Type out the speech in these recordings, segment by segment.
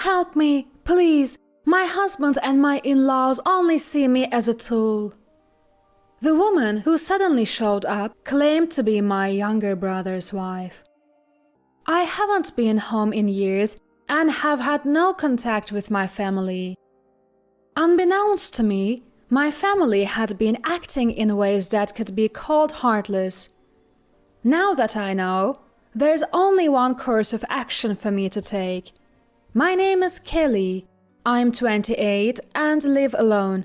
Help me, please. My husband and my in-laws only see me as a tool." The woman who suddenly showed up claimed to be my younger brother's wife. I haven't been home in years and have had no contact with my family. Unbeknownst to me, my family had been acting in ways that could be called heartless. Now that I know, there's only one course of action for me to take. My name is Kelly. I'm 28 and live alone.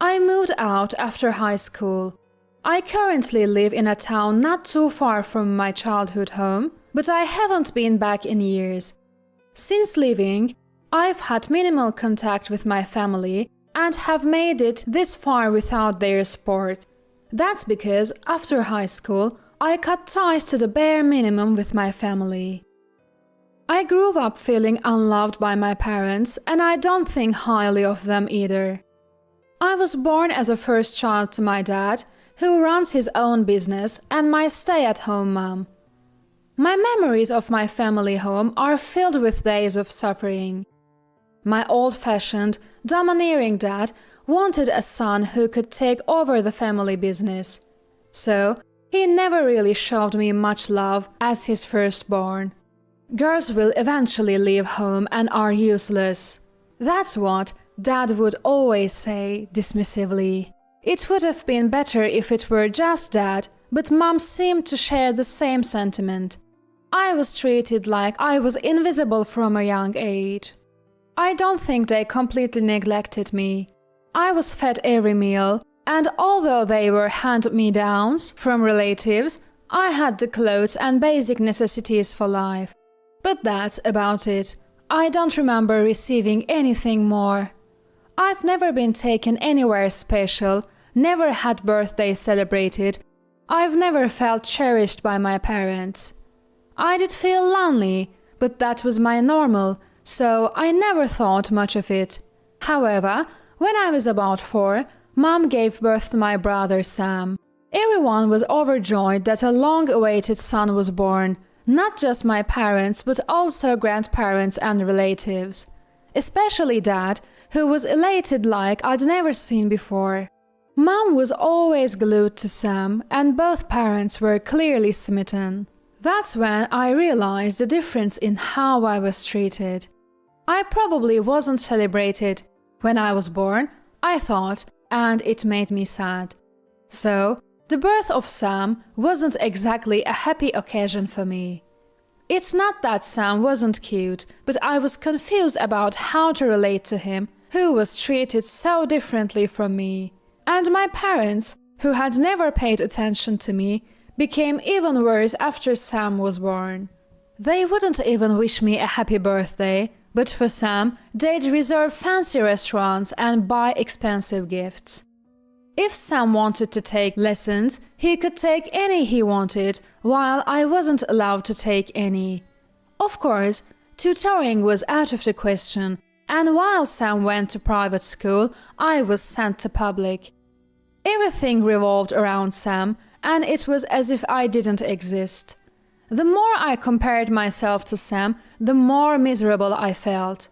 I moved out after high school. I currently live in a town not too far from my childhood home, but I haven't been back in years. Since leaving, I've had minimal contact with my family and have made it this far without their support. That's because after high school, I cut ties to the bare minimum with my family. I grew up feeling unloved by my parents, and I don't think highly of them either. I was born as a first child to my dad, who runs his own business, and my stay-at-home mom. My memories of my family home are filled with days of suffering. My old-fashioned, domineering dad wanted a son who could take over the family business. So, he never really showed me much love as his firstborn. Girls will eventually leave home and are useless. That's what Dad would always say dismissively. It would have been better if it were just Dad, but Mom seemed to share the same sentiment. I was treated like I was invisible from a young age. I don't think they completely neglected me. I was fed every meal, and although they were hand-me-downs from relatives, I had the clothes and basic necessities for life. But that's about it. I don't remember receiving anything more. I've never been taken anywhere special, never had birthdays celebrated. I've never felt cherished by my parents. I did feel lonely, but that was my normal, so I never thought much of it. However, when I was about 4, Mom gave birth to my brother Sam. Everyone was overjoyed that a long-awaited son was born. Not just my parents, but also grandparents and relatives. Especially Dad, who was elated like I'd never seen before. Mom was always glued to Sam, and both parents were clearly smitten. That's when I realized the difference in how I was treated. I probably wasn't celebrated when I was born, I thought, and it made me sad. So, the birth of Sam wasn't exactly a happy occasion for me. It's not that Sam wasn't cute, but I was confused about how to relate to him, who was treated so differently from me. And my parents, who had never paid attention to me, became even worse after Sam was born. They wouldn't even wish me a happy birthday, but for Sam, they'd reserve fancy restaurants and buy expensive gifts. If Sam wanted to take lessons, he could take any he wanted, while I wasn't allowed to take any. Of course, tutoring was out of the question, and while Sam went to private school, I was sent to public. Everything revolved around Sam, and it was as if I didn't exist. The more I compared myself to Sam, the more miserable I felt.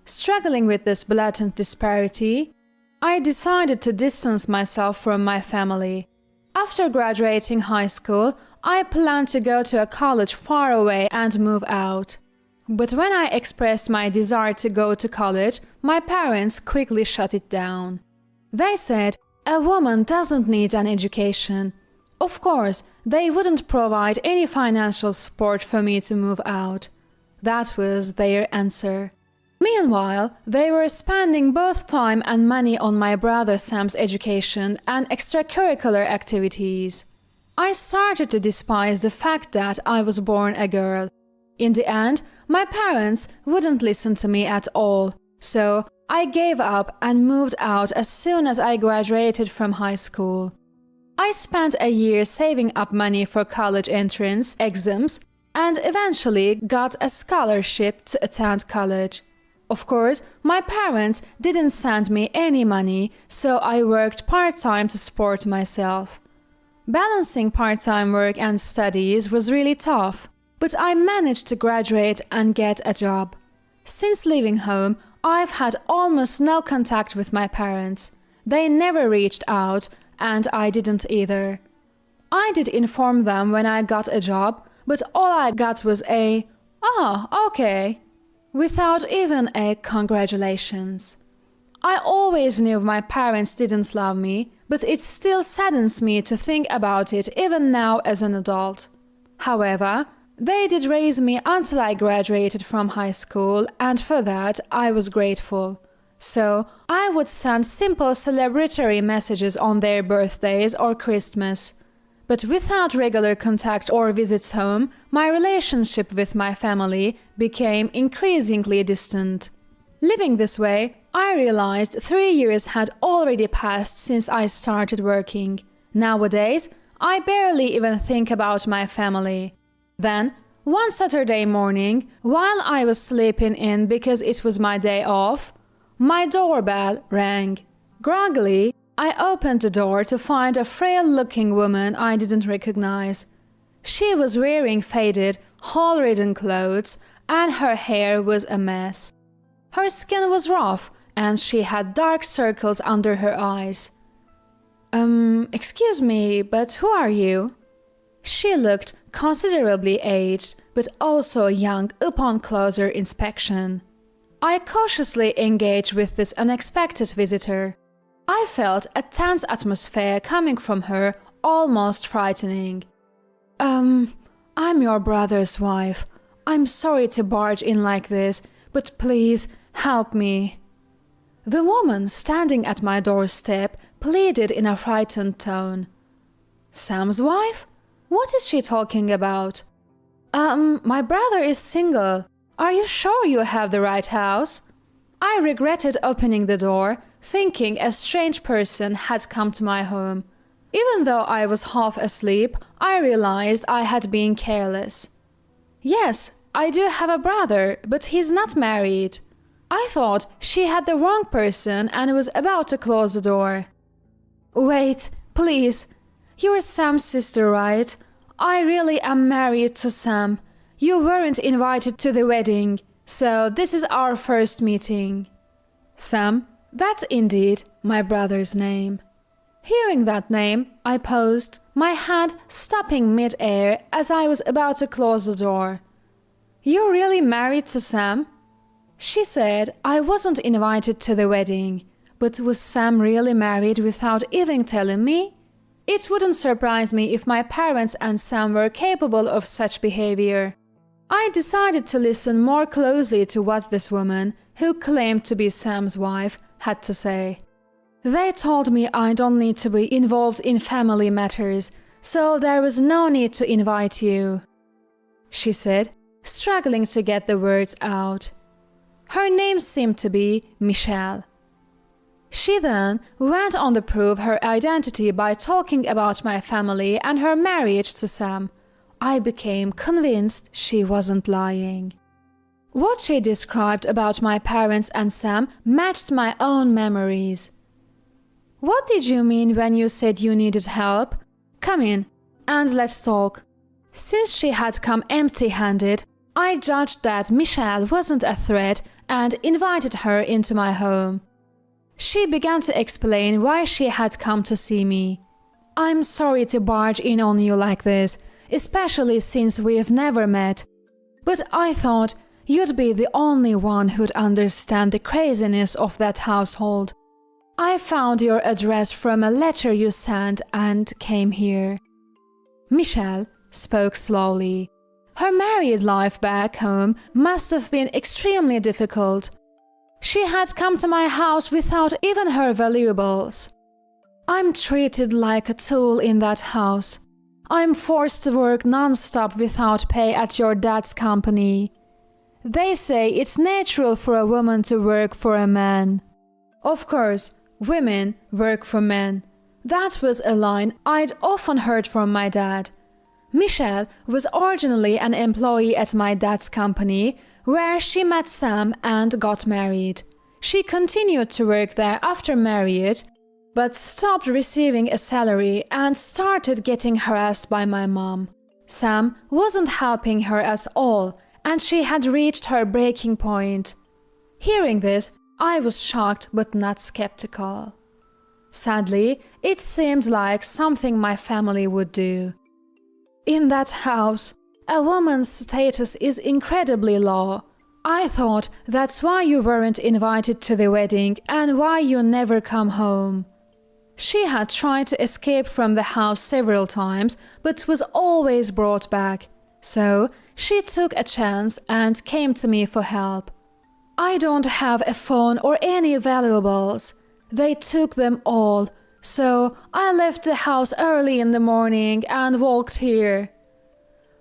Struggling with this blatant disparity, I decided to distance myself from my family. After graduating high school, I planned to go to a college far away and move out. But when I expressed my desire to go to college, my parents quickly shut it down. They said, a woman doesn't need an education. Of course, they wouldn't provide any financial support for me to move out. That was their answer. Meanwhile, they were spending both time and money on my brother Sam's education and extracurricular activities. I started to despise the fact that I was born a girl. In the end, my parents wouldn't listen to me at all, so I gave up and moved out as soon as I graduated from high school. I spent a year saving up money for college entrance exams and eventually got a scholarship to attend college. Of course, my parents didn't send me any money, so I worked part-time to support myself. Balancing part-time work and studies was really tough, but I managed to graduate and get a job. Since leaving home, I've had almost no contact with my parents. They never reached out, and I didn't either. I did inform them when I got a job, but all I got was a, "Oh, okay," without even a congratulations. I always knew my parents didn't love me, but it still saddens me to think about it even now as an adult. However, they did raise me until I graduated from high school, and for that I was grateful. So I would send simple celebratory messages on their birthdays or Christmas. But without regular contact or visits home, my relationship with my family became increasingly distant. Living this way, I realized 3 years had already passed since I started working. Nowadays, I barely even think about my family. Then, one Saturday morning, while I was sleeping in because it was my day off, my doorbell rang. Groggily, I opened the door to find a frail-looking woman I didn't recognize. She was wearing faded, hole-ridden clothes, and her hair was a mess. Her skin was rough, and she had dark circles under her eyes. Excuse me, but who are you?" She looked considerably aged, but also young upon closer inspection. I cautiously engaged with this unexpected visitor. I felt a tense atmosphere coming from her, almost frightening. I'm your brother's wife. I'm sorry to barge in like this, but please help me." The woman standing at my doorstep pleaded in a frightened tone. "Sam's wife? What is she talking about?" My brother is single. Are you sure you have the right house?" I regretted opening the door, thinking a strange person had come to my home. Even though I was half asleep, I realized I had been careless. "Yes, I do have a brother, but he's not married." I thought she had the wrong person and was about to close the door. "Wait, please. You're Sam's sister, right? I really am married to Sam. You weren't invited to the wedding, so this is our first meeting." Sam, that's indeed my brother's name. Hearing that name, I paused, my hand stopping mid-air as I was about to close the door. "You're really married to Sam?" She said I wasn't invited to the wedding, but was Sam really married without even telling me? It wouldn't surprise me if my parents and Sam were capable of such behavior. I decided to listen more closely to what this woman, who claimed to be Sam's wife, had to say. "They told me I don't need to be involved in family matters, so there was no need to invite you," she said, struggling to get the words out. Her name seemed to be Michelle. She then went on to prove her identity by talking about my family and her marriage to Sam. I became convinced she wasn't lying. What she described about my parents and Sam matched my own memories. "What did you mean when you said you needed help? Come in, and let's talk." Since she had come empty-handed, I judged that Michelle wasn't a threat and invited her into my home. She began to explain why she had come to see me. "I'm sorry to barge in on you like this, especially since we've never met. But I thought you'd be the only one who'd understand the craziness of that household. I found your address from a letter you sent and came here." Michelle spoke slowly. Her married life back home must have been extremely difficult. She had come to my house without even her valuables. "I'm treated like a tool in that house. I'm forced to work non-stop without pay at your dad's company. They say it's natural for a woman to work for a man. Of course, women work for men. That was a line I'd often heard from my dad. Michelle was originally an employee at my dad's company, where she met Sam and got married. She continued to work there after marriage, but stopped receiving a salary and started getting harassed by my mom. Sam wasn't helping her at all, and she had reached her breaking point. Hearing this, I was shocked but not skeptical. Sadly, it seemed like something my family would do. In that house, a woman's status is incredibly low. I thought that's why you weren't invited to the wedding and why you never come home. She had tried to escape from the house several times, but was always brought back. So she took a chance and came to me for help. I don't have a phone or any valuables. They took them all, so I left the house early in the morning and walked here.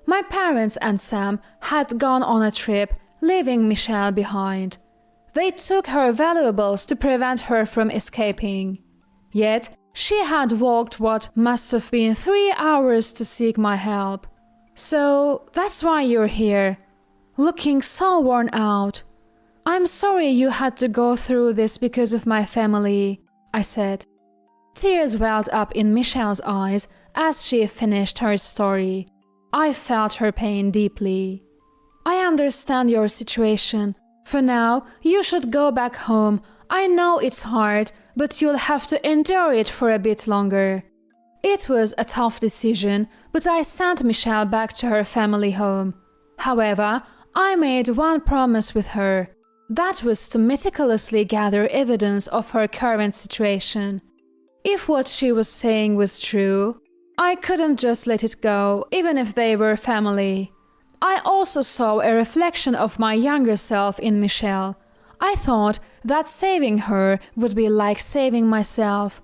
My parents and Sam had gone on a trip, leaving Michelle behind. They took her valuables to prevent her from escaping. Yet, she had walked what must have been 3 hours to seek my help. So, that's why you're here, looking so worn out. I'm sorry you had to go through this because of my family, I said. Tears welled up in Michelle's eyes as she finished her story. I felt her pain deeply. I understand your situation. For now, you should go back home. I know it's hard, but you'll have to endure it for a bit longer. It was a tough decision, but I sent Michelle back to her family home. However, I made one promise with her. That was to meticulously gather evidence of her current situation. If what she was saying was true, I couldn't just let it go, even if they were family. I also saw a reflection of my younger self in Michelle. I thought that saving her would be like saving myself.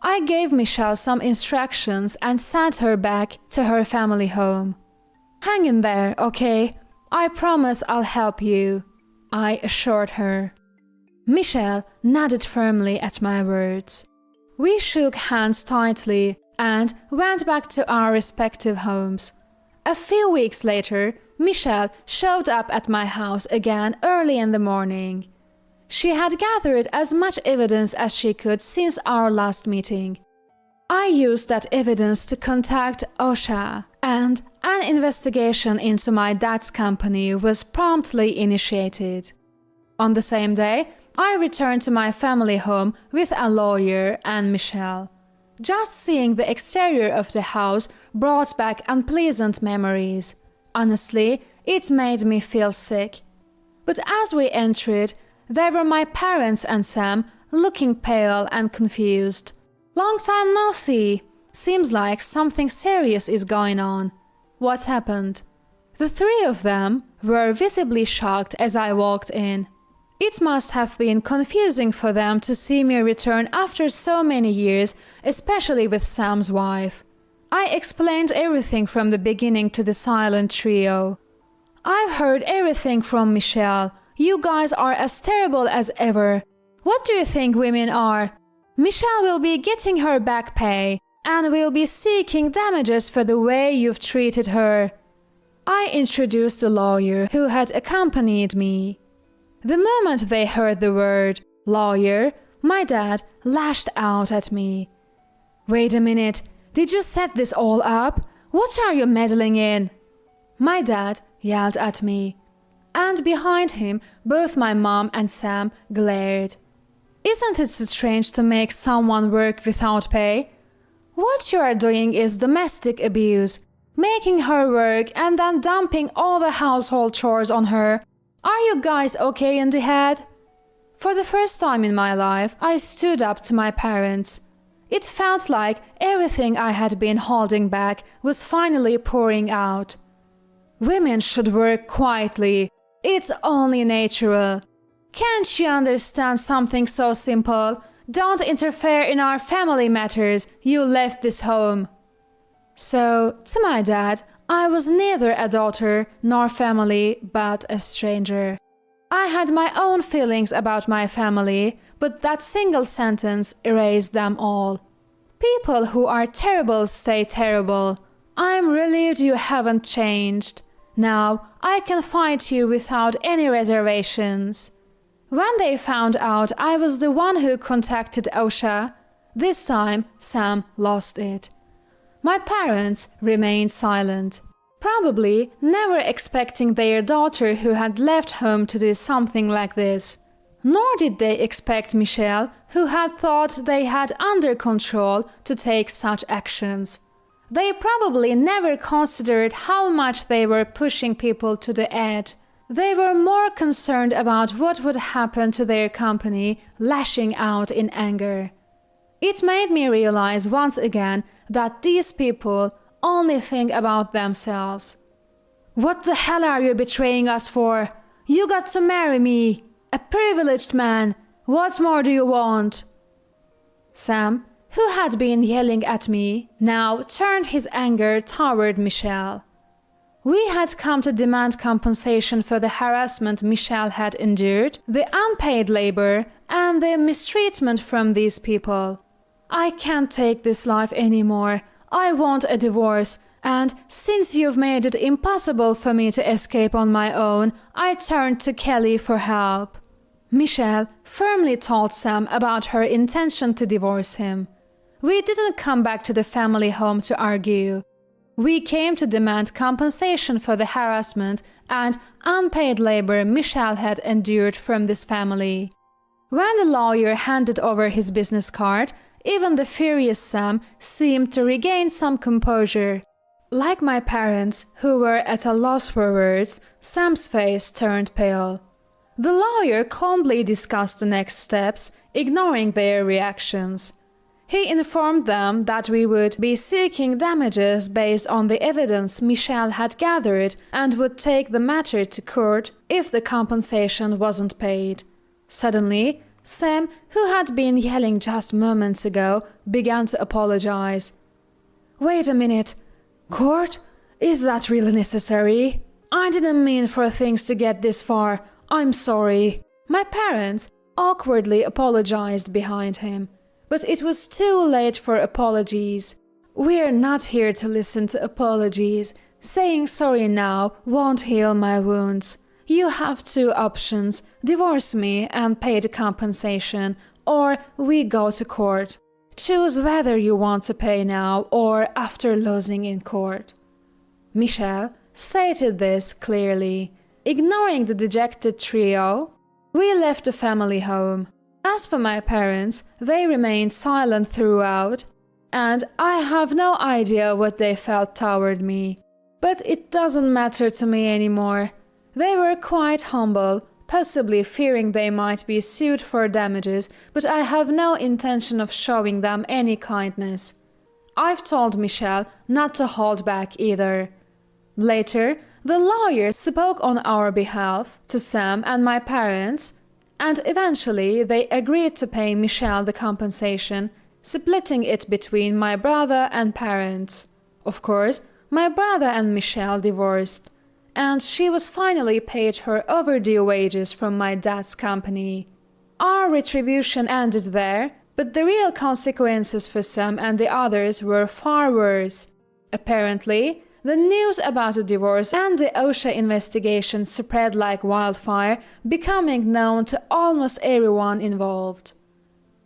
I gave Michelle some instructions and sent her back to her family home. Hang in there, okay? I promise I'll help you, I assured her. Michelle nodded firmly at my words. We shook hands tightly and went back to our respective homes. A few weeks later, Michelle showed up at my house again early in the morning. She had gathered as much evidence as she could since our last meeting. I used that evidence to contact OSHA, and an investigation into my dad's company was promptly initiated. On the same day, I returned to my family home with a lawyer and Michelle. Just seeing the exterior of the house brought back unpleasant memories. Honestly, it made me feel sick. But as we entered, there were my parents and Sam, looking pale and confused. Long time no see. Seems like something serious is going on. What happened? The three of them were visibly shocked as I walked in. It must have been confusing for them to see me return after so many years, especially with Sam's wife. I explained everything from the beginning to the silent trio. I've heard everything from Michelle. You guys are as terrible as ever. What do you think women are? Michelle will be getting her back pay and will be seeking damages for the way you've treated her. I introduced the lawyer who had accompanied me. The moment they heard the word lawyer, my dad lashed out at me. Wait a minute, did you set this all up? What are you meddling in? My dad yelled at me, and behind him both my mom and Sam glared. Isn't it strange to make someone work without pay? What you are doing is domestic abuse, making her work and then dumping all the household chores on her. Are you guys okay in the head? For the first time in my life, I stood up to my parents. It felt like everything I had been holding back was finally pouring out. Women should work quietly. It's only natural. Can't you understand something so simple? Don't interfere in our family matters. You left this home. So, to my dad, I was neither a daughter nor family, but a stranger. I had my own feelings about my family, but that single sentence erased them all. People who are terrible stay terrible. I'm relieved you haven't changed. Now I can fight you without any reservations. When they found out I was the one who contacted OSHA, this time Sam lost it. My parents remained silent. probably never expecting their daughter who had left home to do something like this. Nor did they expect Michelle, who had thought they had under control, to take such actions. They probably never considered how much they were pushing people to the edge. They were more concerned about what would happen to their company, lashing out in anger. It made me realize once again that these people only think about themselves. "What the hell are you betraying us for? You got to marry me, a privileged man. What more do you want?" Sam, who had been yelling at me, now turned his anger toward Michelle. We had come to demand compensation for the harassment Michelle had endured, the unpaid labor, and the mistreatment from these people. "I can't take this life anymore. I want a divorce, and since you've made it impossible for me to escape on my own, I turned to Kelly for help." Michelle firmly told Sam about her intention to divorce him. We didn't come back to the family home to argue. We came to demand compensation for the harassment and unpaid labor Michelle had endured from this family. When the lawyer handed over his business card, even the furious Sam seemed to regain some composure. Like my parents, who were at a loss for words, Sam's face turned pale. The lawyer calmly discussed the next steps, ignoring their reactions. He informed them that we would be seeking damages based on the evidence Michelle had gathered and would take the matter to court if the compensation wasn't paid. Suddenly, Sam, who had been yelling just moments ago, began to apologize. "Wait a minute. Court? Is that really necessary? I didn't mean for things to get this far. I'm sorry." My parents awkwardly apologized behind him, but it was too late for apologies. "We're not here to listen to apologies. Saying sorry now won't heal my wounds. You have two options: divorce me and pay the compensation, or we go to court. Choose whether you want to pay now or after losing in court." Michelle stated this clearly. Ignoring the dejected trio, we left the family home. As for my parents, they remained silent throughout, and I have no idea what they felt toward me. But it doesn't matter to me anymore. They were quite humble, possibly fearing they might be sued for damages, but I have no intention of showing them any kindness. I've told Michelle not to hold back either. Later, the lawyer spoke on our behalf to Sam and my parents, and eventually they agreed to pay Michelle the compensation, splitting it between my brother and parents. Of course, my brother and Michelle divorced, and she was finally paid her overdue wages from my dad's company. Our retribution ended there, but the real consequences for Sam and the others were far worse. Apparently, the news about the divorce and the OSHA investigation spread like wildfire, becoming known to almost everyone involved.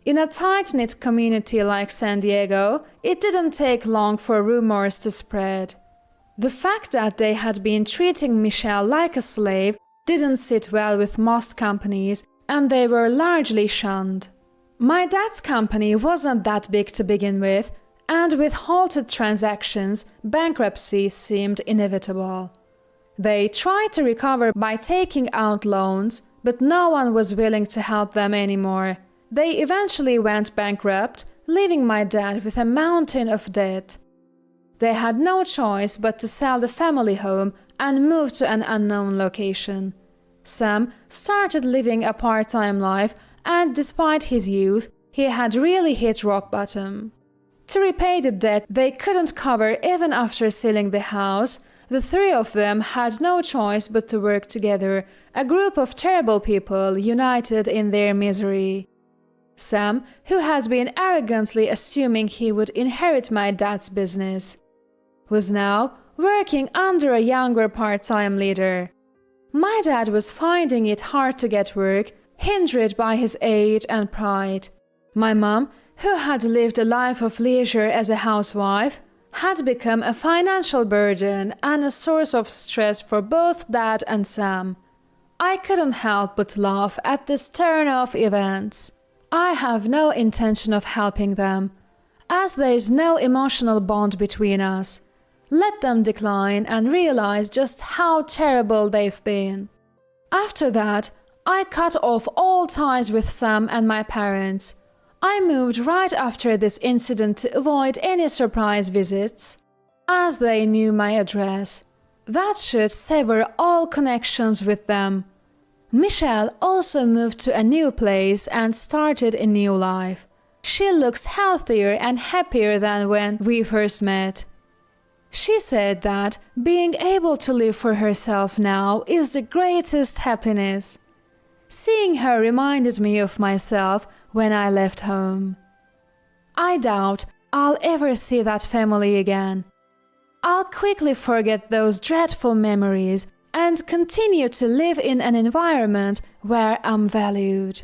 In a tight-knit community like San Diego, it didn't take long for rumors to spread. The fact that they had been treating Michelle like a slave didn't sit well with most companies, and they were largely shunned. My dad's company wasn't that big to begin with, and with halted transactions, bankruptcy seemed inevitable. They tried to recover by taking out loans, but no one was willing to help them anymore. They eventually went bankrupt, leaving my dad with a mountain of debt. They had no choice but to sell the family home and move to an unknown location. Sam started living a part-time life, and despite his youth, he had really hit rock bottom. To repay the debt they couldn't cover even after selling the house, the three of them had no choice but to work together, a group of terrible people united in their misery. Sam, who had been arrogantly assuming he would inherit my dad's business, was now working under a younger part-time leader. My dad was finding it hard to get work, hindered by his age and pride. My mom, who had lived a life of leisure as a housewife, had become a financial burden and a source of stress for both Dad and Sam. I couldn't help but laugh at this turn of events. I have no intention of helping them, as there is no emotional bond between us. Let them decline and realize just how terrible they've been. After that, I cut off all ties with Sam and my parents. I moved right after this incident to avoid any surprise visits, as they knew my address. That should sever all connections with them. Michelle also moved to a new place and started a new life. She looks healthier and happier than when we first met. She said that being able to live for herself now is the greatest happiness. Seeing her reminded me of myself when I left home. I doubt I'll ever see that family again. I'll quickly forget those dreadful memories and continue to live in an environment where I'm valued.